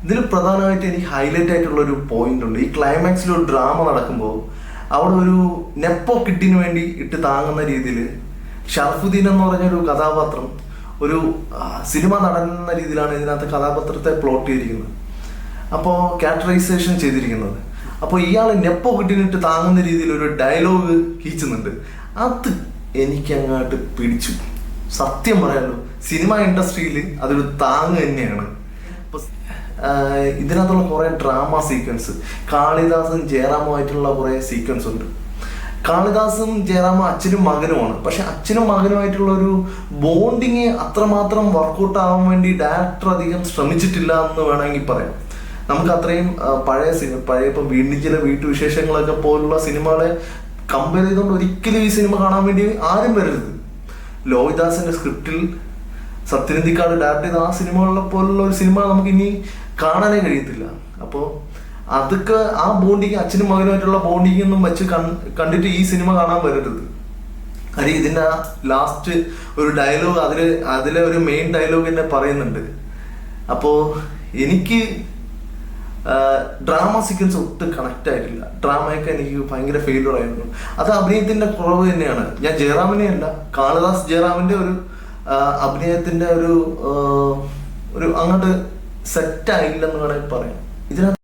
ഇതിൽ പ്രധാനമായിട്ട് എനിക്ക് ഹൈലൈറ്റ് ആയിട്ടുള്ള ഒരു പോയിന്റ് ഉണ്ട്. ഈ ക്ലൈമാക്സിൽ ഒരു ഡ്രാമ നടക്കുമ്പോൾ അവിടെ ഒരു നെപ്പോ കിഡിന് വേണ്ടി ഇട്ട് താങ്ങുന്ന രീതിയിൽ ഷറഫുദ്ദീൻ എന്ന് പറഞ്ഞൊരു കഥാപാത്രം ഒരു സിനിമ നടൻ എന്ന രീതിയിലാണ് ഇതിനകത്ത് കഥാപാത്രത്തെ പ്ലോട്ട് ചെയ്തിരിക്കുന്നത്, അപ്പോൾ ക്യാരക്ടറൈസേഷൻ ചെയ്തിരിക്കുന്നത്. അപ്പോൾ ഇയാൾ നെപ്പോ കിഡിനിട്ട് താങ്ങുന്ന രീതിയിൽ ഒരു ഡയലോഗ് കീച്ചുന്നുണ്ട്. അത് എനിക്കങ്ങോട്ട് പിടിച്ചു. സത്യം പറയാമല്ലോ, സിനിമ ഇൻഡസ്ട്രിയിൽ അതൊരു താങ്ങ് തന്നെയാണ്. ഇതിനകത്തുള്ള കുറേ ഡ്രാമ സീക്വൻസ്, കാളിദാസും ജയറാമുമായിട്ടുള്ള കുറേ സീക്വൻസ് ഉണ്ട്. കാളിദാസും ജയറാമും അച്ഛനും മകനുമാണ്. പക്ഷെ അച്ഛനും മകനുമായിട്ടുള്ള ഒരു ബോണ്ടിങ് അത്രമാത്രം വർക്കൗട്ട് ആവാൻ വേണ്ടി ഡയറക്ടർ അധികം ശ്രമിച്ചിട്ടില്ല എന്ന് വേണമെങ്കിൽ പറയാം. നമുക്ക് അത്രയും പഴയ ഇപ്പം വീണ്ടും ചില വീട്ടുവിശേഷങ്ങളൊക്കെ പോലുള്ള സിനിമകളെ കമ്പയർ ചെയ്തുകൊണ്ട് ഒരിക്കലും ഈ സിനിമ കാണാൻ വേണ്ടി ആരും വരരുത്. ലോഹിദാസിന്റെ സ്ക്രിപ്റ്റിൽ സത്യനന്ദിക്കാട് ഡയറക്ട് ചെയ്ത ആ സിനിമകളെ പോലുള്ള ഒരു സിനിമ നമുക്ക് ഇനി കാണാനേ കഴിയത്തില്ല. അപ്പോൾ അതൊക്കെ ആ ബോണ്ടിങ്, അച്ഛനും മകനുമായിട്ടുള്ള ബോണ്ടിങ് ഒന്നും വെച്ച് കണ്ടിട്ട് ഈ സിനിമ കാണാൻ വരരുത്. കാര്യം ഇതിൻ്റെ ലാസ്റ്റ് ഒരു ഡയലോഗ് അതിലെ ഒരു മെയിൻ ഡയലോഗ് തന്നെ പറയുന്നുണ്ട്. അപ്പോൾ എനിക്ക് ഡ്രാമ സീക്വൻസ് ഒട്ടും കണക്റ്റ് ആയിട്ടില്ല. ഡ്രാമയൊക്കെ എനിക്ക് ഭയങ്കര ഫെയിലർ ആയിരുന്നു. അത് അഭിനയത്തിന്റെ കുറവ് തന്നെയാണ്. ഞാൻ ജയറാമിനെ അല്ല, കാളിദാസ് ജയറാമിന്റെ ഒരു അഭിനയത്തിന്റെ ഒരു അങ്ങോട്ട് സെറ്റ് ആയില്ലെന്ന് വേണമെങ്കിൽ പറയാം. ഇതിനകത്ത്